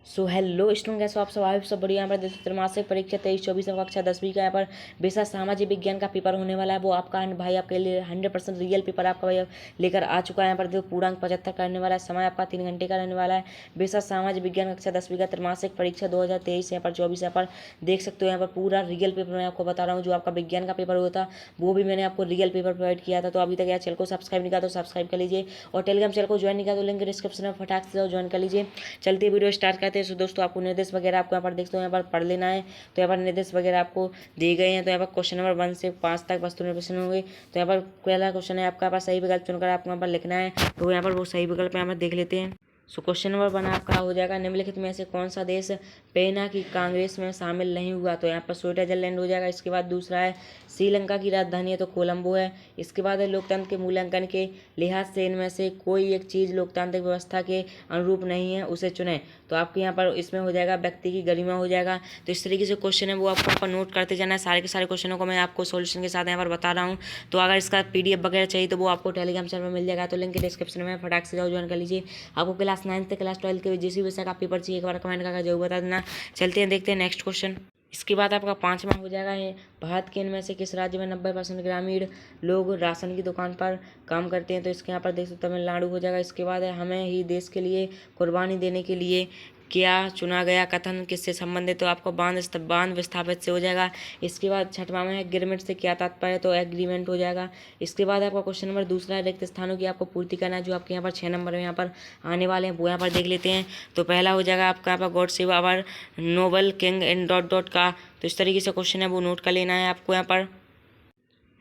So hello student, कैसे हो आप सब? आए सब बढ़िया। यहाँ पर त्रैमासिक परीक्षा 23-24 कक्षा 10वीं का यहाँ पर बेसा सामाजिक विज्ञान का पेपर होने वाला है। वो आपका भाई आपके लिए 100% रियल पेपर आपका भाई लेकर आ चुका है। यहाँ पर जो पूर्णांक 75 करने वाला है, समय आपका 3 घंटे का रहने वाला है। बेसा सामाजिक विज्ञान कक्षा 10वीं का त्रैमासिक परीक्षा 2023 यहाँ पर 24 यहाँ पर देख सकते हो। यहाँ पर पूरा रियल पेपर मैं आपको बता रहा हूँ। जो आपका विज्ञान का पेपर होता वो भी मैंने आपको रियल पेपर प्रोवाइड किया था। तो अभी तक यार चैनल को सब्सक्राइब नहीं किया तो सब्सक्राइब कर लीजिए, और टेलीग्राम चैनल को ज्वाइन नहीं किया तो लिंक डिस्क्रिप्शन में फटाक से जाओ, ज्वाइन कर लीजिए। चलते वीडियो स्टार्ट करते हैं। सो दोस्तों, आपको निर्देश वगैरह आपको यहाँ पर देखते हो, यहाँ पर पढ़ लेना है। तो यहाँ पर निर्देश वगैरह आपको दिए गए हैं। तो यहाँ पर क्वेश्चन नंबर 1 से 5 तक वस्तु प्रश्न होंगे। तो यहाँ पर पहला क्वेश्चन है आपका पास सही विकल्प चुनकर आपको यहाँ पर लिखना है। तो यहाँ पर वो सही विकल्प यहाँ पर देख लेते हैं। सो क्वेश्चन नंबर 1 आपका हो जाएगा, निम्नलिखित में से कौन सा देश पेना की कांग्रेस में शामिल नहीं हुआ? तो यहाँ पर स्विट्जरलैंड हो जाएगा। इसके बाद दूसरा है श्रीलंका की राजधानी है तो कोलंबो है। इसके बाद है लोकतंत्र के मूल्यांकन के लिहाज से इनमें से कोई एक चीज़ लोकतांत्रिक व्यवस्था के अनुरूप नहीं है, उसे चुनें। तो आपके यहाँ पर इसमें हो जाएगा व्यक्ति की गरिमा हो जाएगा। तो इस तरीके से क्वेश्चन है वो आपको यहाँ पर नोट करते जाना है। सारे के सारे क्वेश्चनों को मैं आपको सॉल्यूशन के साथ यहाँ पर बता रहा हूँ। तो अगर इसका PDF वगैरह चाहिए तो वो आपको टेलीग्राम चैनल में मिल जाएगा। तो लिंक डिस्क्रिप्शन में फटाक से जाओ, ज्वाइन कर लीजिए। आपको क्लास 9th क्लास 12 के जिस भी विषय का पेपर चाहिए एक बार कमेंट करके जरूर बता देना। चलते हैं, देखते हैं नेक्स्ट क्वेश्चन। इसके बाद आपका 5वां हो जाएगा है, भारत के इनमें से किस राज्य में 90% ग्रामीण लोग राशन की दुकान पर काम करते हैं? तो इसके यहाँ पर देख सकते तमिलनाडु हो जाएगा। इसके बाद है, हमें ही देश के लिए कुर्बानी देने के लिए क्या चुना गया कथन किससे संबंधित? तो आपको बांध विस्थापित से हो जाएगा। इसके बाद 6वां में है, गिरमिट से क्या तात्पर्य? तो एग्रीमेंट हो जाएगा। इसके बाद आपका क्वेश्चन नंबर दूसरा है, रिक्त स्थानों की आपको पूर्ति करना है। जो आपके यहाँ पर 6 नंबर में यहाँ पर आने वाले हैं वो यहाँ पर देख लेते हैं। तो पहला हो जाएगा आपका यहाँ पर God save our noble king इन डॉट डॉट का। तो इस तरीके से क्वेश्चन है वो नोट कर लेना है आपको यहाँ पर।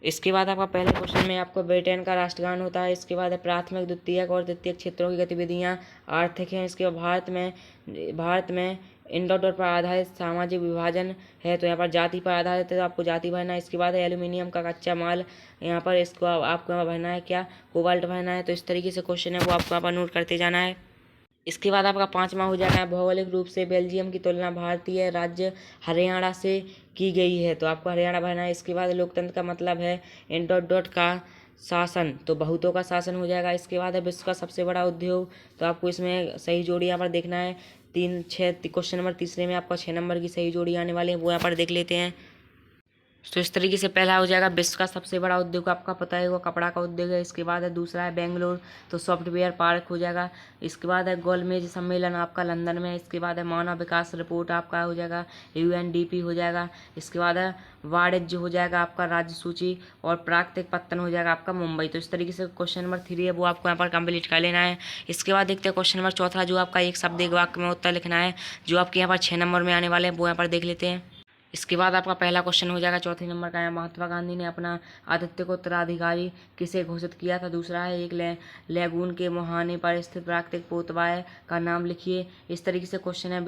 इसके बाद आपका पहले क्वेश्चन में आपको ब्रिटेन का राष्ट्रगान होता है। इसके बाद है, प्राथमिक द्वितीयक और तृतीयक क्षेत्रों की गतिविधियां आर्थिक हैं। इसके बाद भारत में इन डॉट डॉट पर आधारित सामाजिक विभाजन है। तो यहाँ पर जाति पर आधारित है तो आपको जाति भरना है। इसके बाद है, एल्यूमिनियम का कच्चा माल यहाँ पर इसको आपको यहाँ भरना है क्या? कोबाल्ट भरना है। तो इस तरीके से क्वेश्चन है वो आपको यहाँ पर नोट करते जाना है। इसके बाद आपका 5वां हो जाएगा, भौगोलिक रूप से बेल्जियम की तुलना भारतीय राज्य हरियाणा से की गई है। तो आपको हरियाणा भरना है। इसके बाद लोकतंत्र का मतलब है इन डॉट डॉट का शासन, तो बहुतों का शासन हो जाएगा। इसके बाद है, विश्व का सबसे बड़ा उद्योग। तो आपको इसमें सही जोड़ी यहाँ पर देखना है। 3-6 क्वेश्चन नंबर तीसरे में आपका 6 नंबर की सही जोड़ी आने वाली है वो यहाँ पर देख लेते हैं। तो इस तरीके से पहला हो जाएगा, विश्व का सबसे बड़ा उद्योग आपका पता है वो कपड़ा का उद्योग है। इसके बाद है दूसरा है बेंगलोर, तो सॉफ्टवेयर पार्क हो जाएगा। इसके बाद है गोलमेज सम्मेलन आपका लंदन में है। इसके बाद है मानव विकास रिपोर्ट आपका हो जाएगा UNDP हो जाएगा। इसके बाद है वाणिज्य हो जाएगा आपका राज्य सूची, और प्राकृतिक पत्तन हो जाएगा आपका मुंबई। तो इस तरीके से क्वेश्चन नंबर 3 है वो आपको यहाँ पर कंप्लीट कर लेना है। इसके बाद देखते हैं क्वेश्चन नंबर चौथा, जो आपका एक शब्द एक वाक्य में उत्तर लिखना है। जो आपके यहाँ पर 6 नंबर में आने वाले हैं वो यहाँ पर देख लेते हैं। इसके बाद आपका पहला क्वेश्चन हो जाएगा चौथे नंबर का है, महात्मा गांधी ने अपना आदित्य को उत्तराधिकारी किसे घोषित किया था? दूसरा है, एक लैगून के मुहाने पर स्थित प्राकृतिक पोतवाय का नाम लिखिए। इस तरीके से क्वेश्चन है।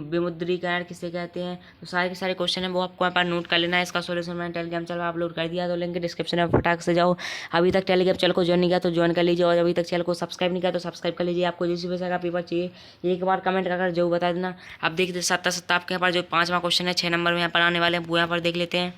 विमुद्रीकरण किसे कहते हैं? तो सारे के सारे क्वेश्चन है वो आपको यहाँ पर नोट कर लेना है। इसका सोल्यूशन मैंने टेलीग्राम चैनल पर अपलोड कर दिया, तो लिंक डिस्क्रिप्शन में फटाक से जाओ। अभी तक टेलीग्राम चैनल को ज्वाइन नहीं किया तो ज्वाइन कर लीजिए, और अभी तक चैनल को सब्सक्राइब नहीं किया तो सब्सक्राइब कर लीजिए। आपको जिस विषय का पेपर चाहिए एक बार कमेंट कर जरूर बता देना। अब देखते 7 आपके यहाँ पर जो 5वां क्वेश्चन है 6 नंबर में यहाँ पर आने वाले हैं वो यहाँ पर देख लेते हैं।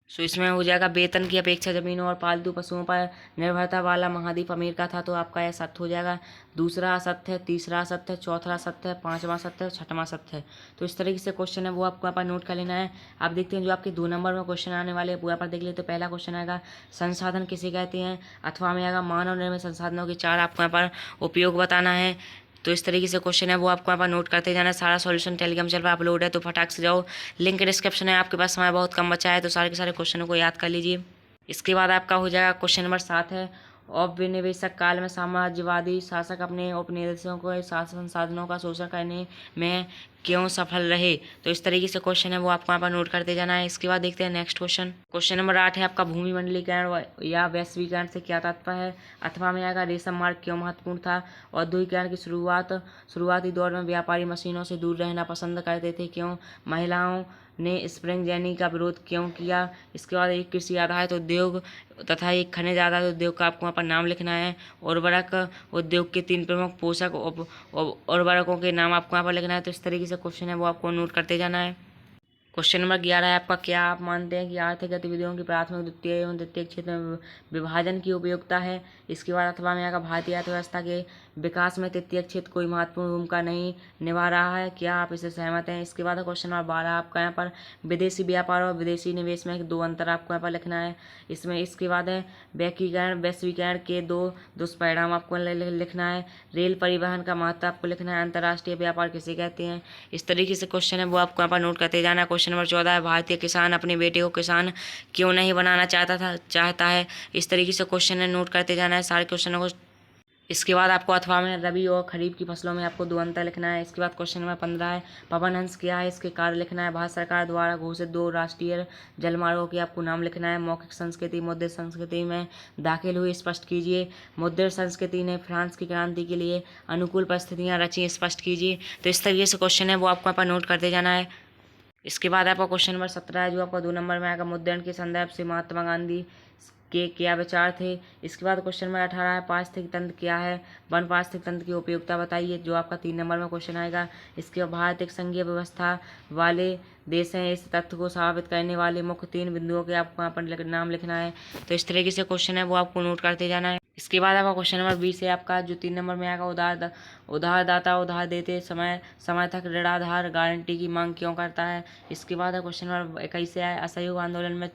सो इसमें हो जाएगा, वेतन की अपेक्षा जमीनों और पालतू पशुओं पर निर्भरता वाला महाद्वीप अमेरिका का था। तो आपका यह सत्य हो जाएगा। दूसरा असत्य है, तीसरा असत्य है, चौथा सत्य है, 5वां सत्य है, 6वां सत्य है। तो इस तरीके से क्वेश्चन है वो आपको यहाँ पर नोट कर लेना है। आप देखते हैं जो आपके 2 नंबर में क्वेश्चन आने वाले हैं वो यहाँ पर देख लेते हैं। पहला क्वेश्चन आएगा, संसाधन किसे कहते हैं? अथवा में आएगा, मानव निर्मित संसाधनों के 4 आपको यहाँ पर उपयोग बताना है। तो इस तरीके से क्वेश्चन है वो आपको यहाँ पर नोट करते जाना है। सारा सॉल्यूशन टेलीग्राम चैनल पर अपलोड है, तो फटाक से जाओ, लिंक डिस्क्रिप्शन है। आपके पास समय बहुत कम बचा है तो सारे के सारे क्वेश्चनों को याद कर लीजिए। इसके बाद आपका हो जाएगा क्वेश्चन नंबर 7 है, औपनिवेशिक काल में साम्राज्यवादी शासक अपने उपनिवेशों को शासन संसाधनों का शोषण करने में क्यों सफल रहे? तो इस तरीके से क्वेश्चन है वो आपको यहाँ पर नोट करते जाना है। इसके बाद देखते हैं नेक्स्ट क्वेश्चन। क्वेश्चन नंबर 8 है आपका, भूमि मंडलीकरण या वैश्वीकरण से क्या तात्पर्य है? अथवा में आएगा, रेशम मार्ग क्यों महत्वपूर्ण था? औद्योगिकरण की शुरुआती दौर में व्यापारी मशीनों से दूर रहना पसंद करते थे, क्यों? महिलाओं ने स्प्रिंग जेनी का विरोध क्यों किया? इसके बाद एक कृषि आधारित उद्योग तथा एक खनिज आधारित उद्योग का आपको वहाँ पर नाम लिखना है। उर्वरक उद्योग के 3 प्रमुख पोषक उर्वरकों के नाम आपको यहाँ पर लिखना है। तो इस तरीके से क्वेश्चन है वो आपको नोट करते जाना है। क्वेश्चन नंबर 11 है आपका, क्या आप मानते हैं कि आर्थिक गतिविधियों की प्राथमिक द्वितीय एवं तृतीय क्षेत्र में विभाजन की उपयोगिता है? इसके बाद अथवा में आएगा, भारतीय अर्थव्यवस्था के विकास में तृतीय क्षेत्र कोई महत्वपूर्ण भूमिका नहीं निभा रहा है, क्या आप इससे सहमत हैं? इसके बाद क्वेश्चन नंबर 12 आपका यहाँ पर विदेशी व्यापार और विदेशी निवेश में दो अंतर आपको यहाँ पर लिखना है। इसमें इसके बाद है वैश्वीकरण के दो दुष्परिणाम आपको लिखना है। रेल परिवहन का महत्व आपको लिखना है। अंतर्राष्ट्रीय व्यापार किसे कहते हैं? इस तरीके से क्वेश्चन है वो आपको यहाँ पर नोट करते जाना है। क्वेश्चन नंबर 14 है भारतीय किसान अपने बेटे को किसान क्यों नहीं बनाना चाहता है? इस तरीके से क्वेश्चन है नोट करते जाना है सारे क्वेश्चनों को। इसके बाद आपको अथवा में रबी और खरीफ की फसलों में आपको दो अंतर लिखना है। इसके बाद क्वेश्चन नंबर 15 है पवन हंस क्या है? इसके कार्य लिखना है। भारत सरकार द्वारा घोषित दो राष्ट्रीय जलमार्गों के आपको नाम लिखना है। मौखिक संस्कृति मुद्रित संस्कृति में दाखिल हुई, स्पष्ट कीजिए। मुद्रित संस्कृति ने फ्रांस की क्रांति के लिए अनुकूल परिस्थितियाँ रची, स्पष्ट कीजिए। तो इस तरीके से क्वेश्चन है वो आपको यहाँ पर नोट करते जाना है। इसके बाद आपका क्वेश्चन नंबर 17 है जो आपका 2 नंबर में आएगा। मुद्रण के संदर्भ से महात्मा गांधी के क्या विचार थे? इसके बाद क्वेश्चन नंबर 18 है पारिस्थितिक तंत्र क्या है? वन पारिस्थितिक तंत्र की उपयोगिता बताइए, जो आपका 3 नंबर में क्वेश्चन आएगा। इसके बाद भारत एक संघीय व्यवस्था वाले देश हैं, इस तथ्य को साबित करने वाले मुख्य 3 बिंदुओं के आपको यहाँ पर नाम लिखना है। तो इस तरीके से क्वेश्चन है वो आपको नोट करते जाना है। इसके बाद आपका क्वेश्चन नंबर 20 है आपका जो 3 नंबर में आएगा। उधारदाता उधार देते समय तक ऋणाधार गारंटी की मांग क्यों करता है? इसके बाद क्वेश्चन नंबर 21 है असहयोग आंदोलन में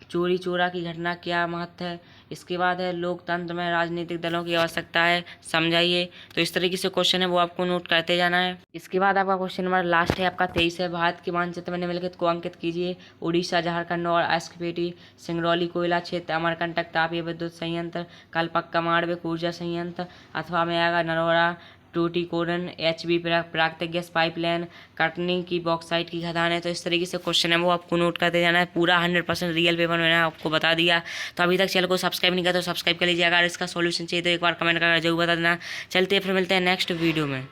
चोरी चोरा की घटना क्या महत्व है? इसके बाद है लोकतंत्र में राजनीतिक दलों की आवश्यकता है, समझाइए। तो इस तरीके से क्वेश्चन है वो आपको नोट करते जाना है। इसके बाद आपका क्वेश्चन नंबर लास्ट है आपका 23 है भारत के मानचित्र में निम्नलिखित को अंकित कीजिए। उड़ीसा, झारखंड और एस्कपेटी, सिंगरौली कोयला क्षेत्र, अमरकंटक तापीय विद्युत संयंत्र, कलपक्का मांडविक ऊर्जा संयंत्र, अथवा में आएगा नरोरा, टूटीकोरन, HB प्राकृतिक गैस पाइपलाइन, कटनी की बॉक्साइट की खदान है। तो इस तरीके से क्वेश्चन है वो आपको नोट करते जाना है। पूरा 100% रियल पेपर मैंने आपको बता दिया। तो अभी तक चैनल को सब्सक्राइब नहीं किया तो सब्सक्राइब कर लीजिए। अगर इसका सॉल्यूशन चाहिए तो एक बार कमेंट करके जरूर बता देना। चलते फिर मिलते हैं नेक्स्ट वीडियो में।